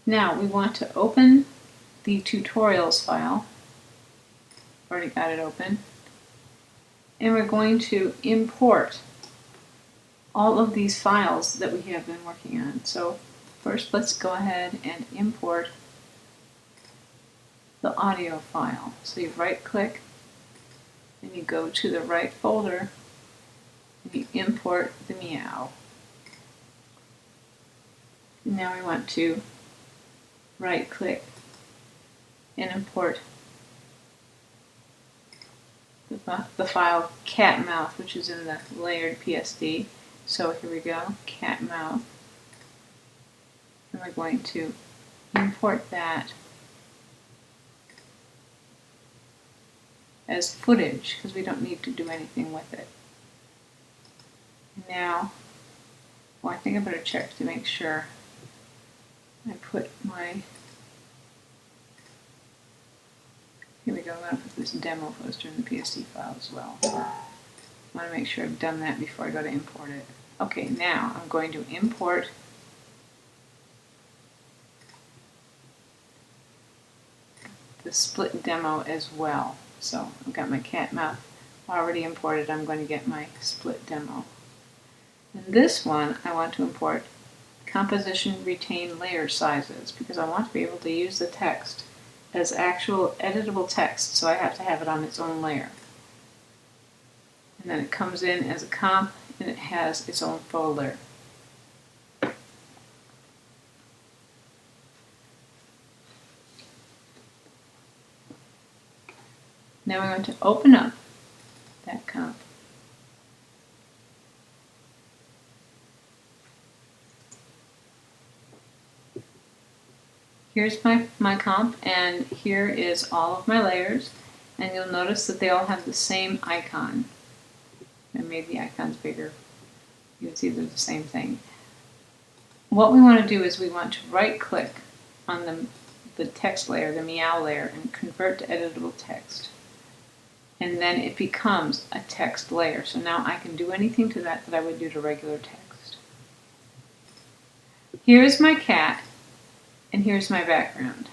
Now we want to open the tutorials file. Already got it open. And we're going to import all of these files that we have been working on. So first let's go ahead and import the audio file. So you right click and you go to the right folder and you import the meow. And now we want to right click and import the file cat mouth, which is in the layered PSD. So here we go, cat mouth. And we're going to import that as footage because we don't need to do anything with it. Now, well, I think I better check to make sure I put my, here we go, I'm going to put this demo poster in the PSD file as well. I want to make sure I've done that before I go to import it. Okay, now I'm going to import the split demo as well. So I've got my cat mouth already imported. I'm going to get my split demo. And this one I want to import composition retain layer sizes because I want to be able to use the text as actual editable text, so I have to have it on its own layer. And then it comes in as a comp and it has its own folder. Now we're going to open up that comp. Here's my comp, and here is all of my layers, and you'll notice that they all have the same icon. I made the icons bigger. You can see they're the same thing. What we want to do is we want to right click on the text layer, the meow layer, and convert to editable text. And then it becomes a text layer. So now I can do anything to that I would do to regular text. Here's my cat, and here's my background.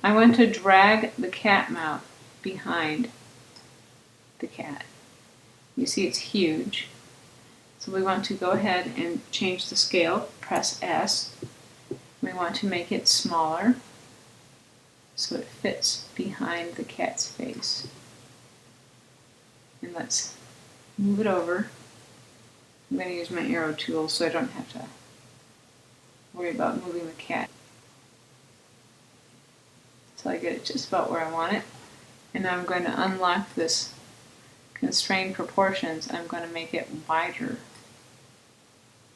I want to drag the cat mouth behind the cat. You see it's huge. So we want to go ahead and change the scale, press S. We want to make it smaller so it fits behind the cat's face. And let's move it over. I'm going to use my arrow tool so I don't have to worry about moving the cat. So I get it just about where I want it. And now I'm going to unlock this constrained proportions. I'm going to make it wider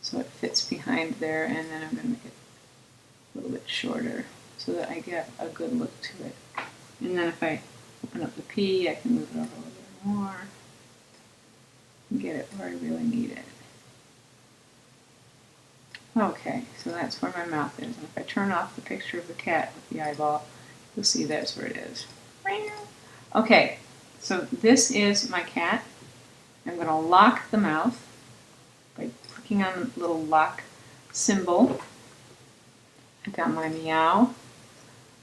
so it fits behind there, and then I'm going to make it a little bit shorter so that I get a good look to it. And then if I open up the P, I can move it over a little bit more and get it where I really need it. Okay, so that's where my mouth is. And if I turn off the picture of the cat with the eyeball, you'll see that's where it is. Okay, so this is my cat. I'm going to lock the mouth by clicking on the little lock symbol. I've got my meow,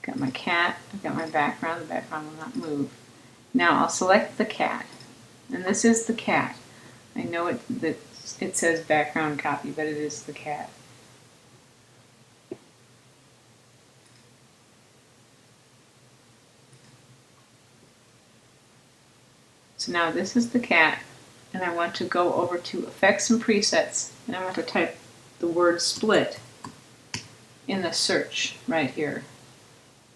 I've got my cat, I've got my background. The background will not move. Now I'll select the cat, and this is the cat. I know it says background copy, but it is the cat. So now this is the cat, and I want to go over to Effects and Presets, and I want to type the word split in the search right here.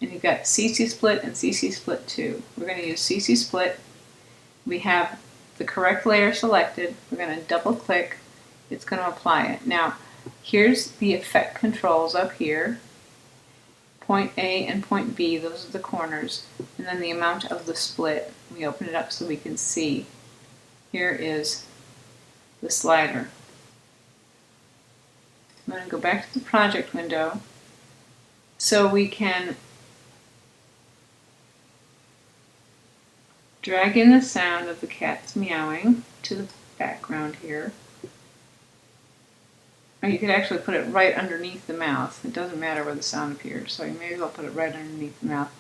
And you've got CC Split and CC Split 2. We're going to use CC Split. We have the correct layer selected. We're going to double click. It's going to apply it. Now, here's the effect controls up here. Point A and point B, those are the corners. And then the amount of the split. We open it up so we can see. Here is the slider. I'm going to go back to the project window so we can drag in the sound of the cat's meowing to the background here. or you could actually put it right underneath the mouth. It doesn't matter where the sound appears, so you may as well put it right underneath the mouth.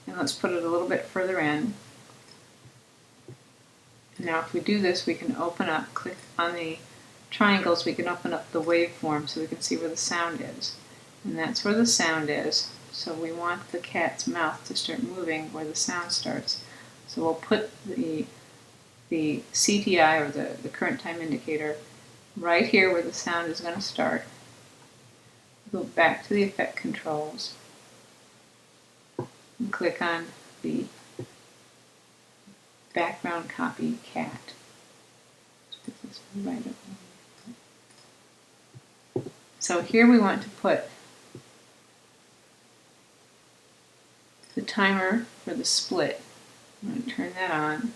And let's put it a little bit further in. Now if we do this, we can open up, click on the triangles, we can open up the waveform so we can see where the sound is. And that's where the sound is. So we want the cat's mouth to start moving where the sound starts. So we'll put the CTI, or the current time indicator, right here where the sound is going to start. Go back to the effect controls and click on the background copy cat. Let's put this right up. So here we want to put the timer for the split. I'm going to turn that on.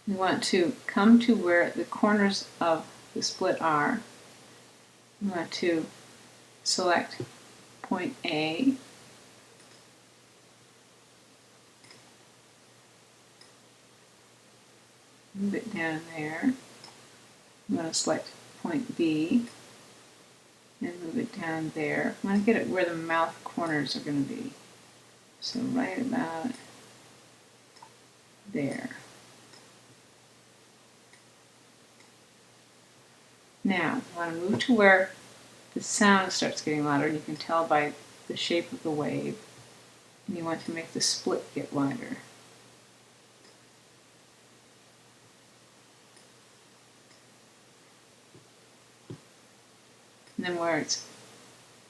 We want to come to where the corners of the split are. We want to select point A, move it down there. I'm going to select point B and move it down there. I want to get it where the mouth corners are going to be. So right about there. Now, I want to move to where the sound starts getting louder. You can tell by the shape of the wave. And you want to make the split get wider. And then where it's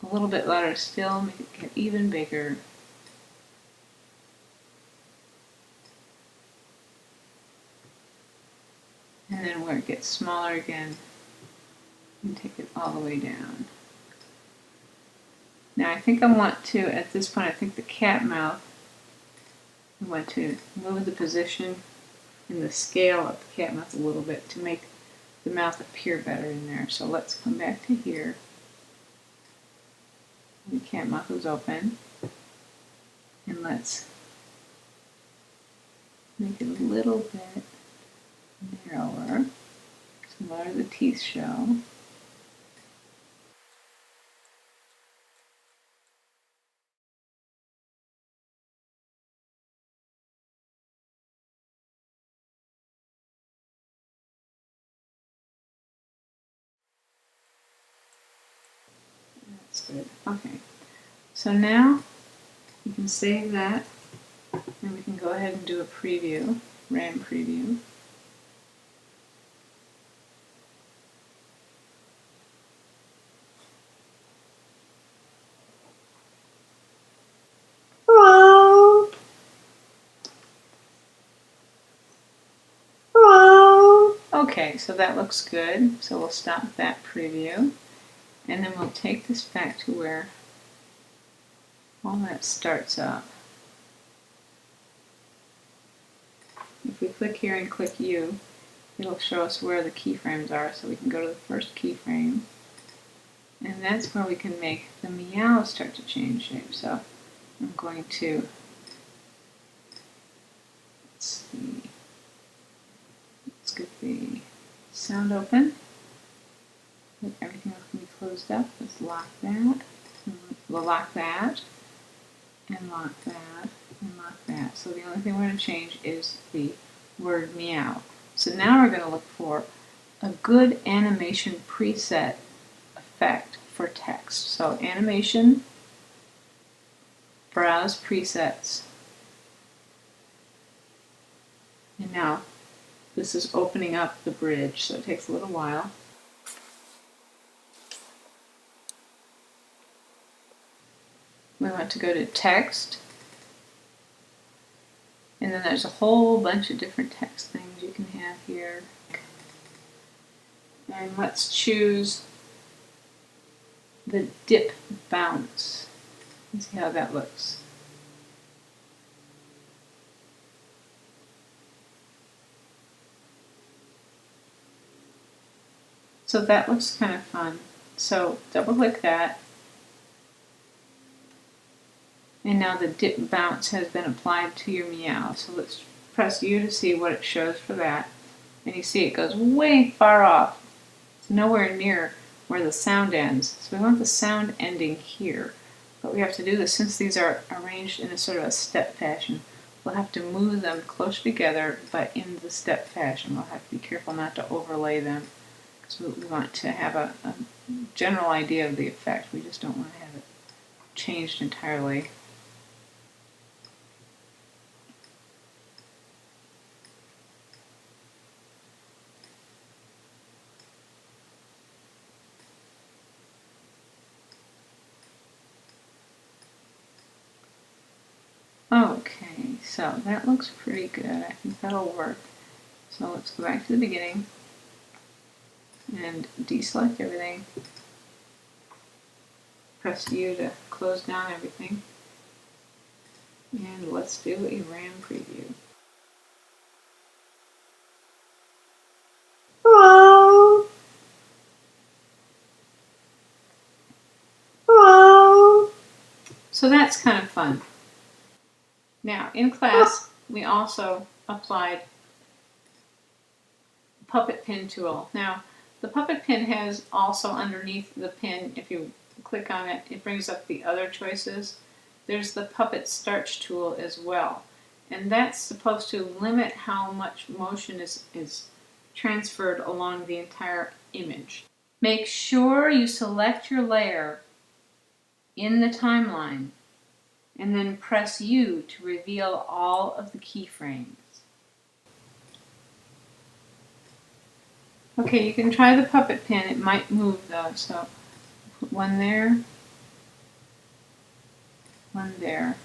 a little bit louder still, make it get even bigger. And then where it gets smaller again, and take it all the way down. Now I think I want to, at this point, I think the cat mouth, I want to move the position and the scale of the cat mouth a little bit to make the mouth appear better in there. So let's come back to here. The cat mouth is open. And let's make it a little bit narrower. So where the teeth show. That's good. Okay. So now you can save that, and we can go ahead and do a preview, RAM preview. Okay, so that looks good. So we'll stop that preview. And then we'll take this back to where all that starts up. If we click here and click U, it'll show us where the keyframes are, so we can go to the first keyframe. And that's where we can make the meow start to change shape. So I'm going to, let's get the sound open. Everything else can be closed up. Let's lock that. We'll lock that, and lock that, and lock that. So the only thing we're going to change is the word meow. So now we're going to look for a good animation preset effect for text. So animation, browse presets. And now this is opening up the bridge, so it takes a little while. We want to go to text, and then there's a whole bunch of different text things you can have here. And let's choose the dip bounce and see how that looks. So that looks kind of fun. So double click that. And now the dip bounce has been applied to your meow. So let's press U to see what it shows for that. And you see it goes way far off. It's nowhere near where the sound ends. So we want the sound ending here. But we have to do this since these are arranged in a sort of a step fashion. We'll have to move them closer together, but in the step fashion. We'll have to be careful not to overlay them, because we want to have a general idea of the effect. We just don't want to have it changed entirely. Okay, so that looks pretty good. I think that'll work. So let's go back to the beginning and deselect everything. Press U to close down everything. And let's do a RAM preview. Hello. Hello. So that's kind of fun. Now, in class, we also applied the puppet pin tool. Now, the puppet pin has also underneath the pin, if you click on it, it brings up the other choices. There's the puppet starch tool as well. And that's supposed to limit how much motion is transferred along the entire image. Make sure you select your layer in the timeline and then press U to reveal all of the keyframes. Okay, you can try the puppet pin. It might move though, so put one there, and one there.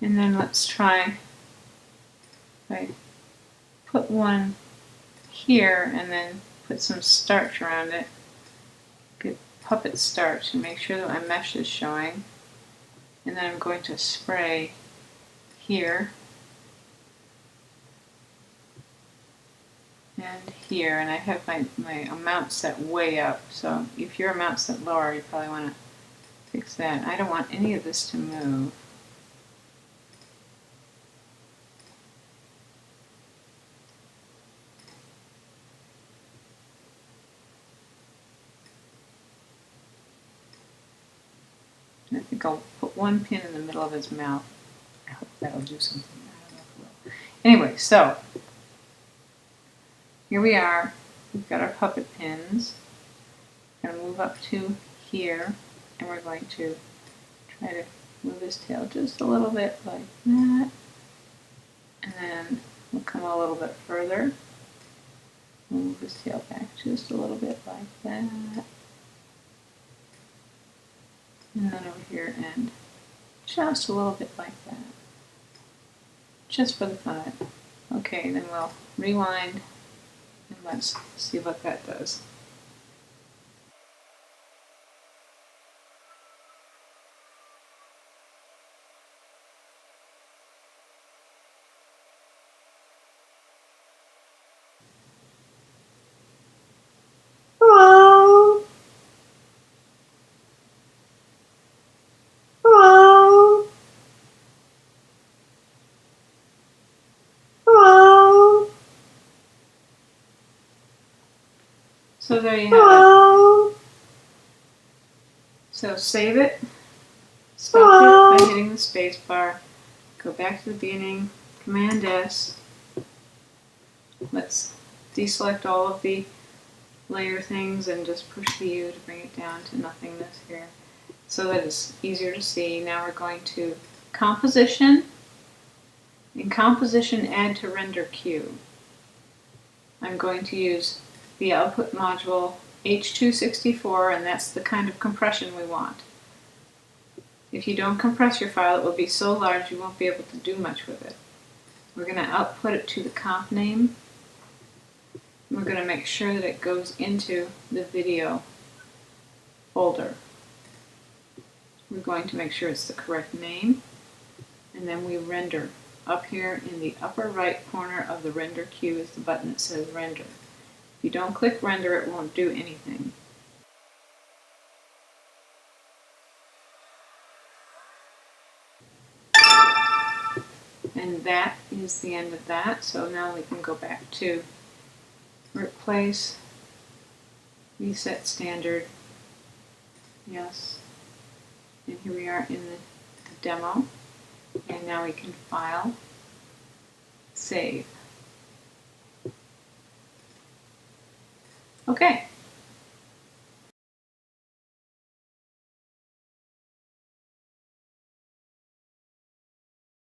And then let's try, I put one here and then put some starch around it. Good puppet starch and make sure that my mesh is showing. And then I'm going to spray here and here, and I have my amount set way up, so if your amount's set lower, you probably want to fix that. I don't want any of this to move. And I think I'll put one pin in the middle of his mouth. I hope that'll do something. I don't know if it will. Anyway, so here we are. We've got our puppet pins. I'm going to move up to here, and we're going to try to move his tail just a little bit like that. And then we'll come a little bit further. Move his tail back just a little bit like that. And then over here and just a little bit like that. Just for the fun of it. Okay, then we'll rewind and let's see what that does. Hello. Hello. Hello. So there you have it. So save it, stop it by hitting the space bar, go back to the beginning, Command S. Let's deselect all of the layer things and just push the U to bring it down to nothingness here so that it's easier to see. Now we're going to Composition. In Composition, add to render queue. I'm going to use the output module H264, and that's the kind of compression we want. If you don't compress your file, it will be so large you won't be able to do much with it. We're going to output it to the comp name. We're going to make sure that it goes into the video folder. We're going to make sure it's the correct name, and then we render. Up here in the upper right corner of the render queue is the button that says render. If you don't click render, it won't do anything. And that is the end of that. So now we can go back to workplace, reset standard, yes. And here we are in the demo. And now we can file, save. Okay.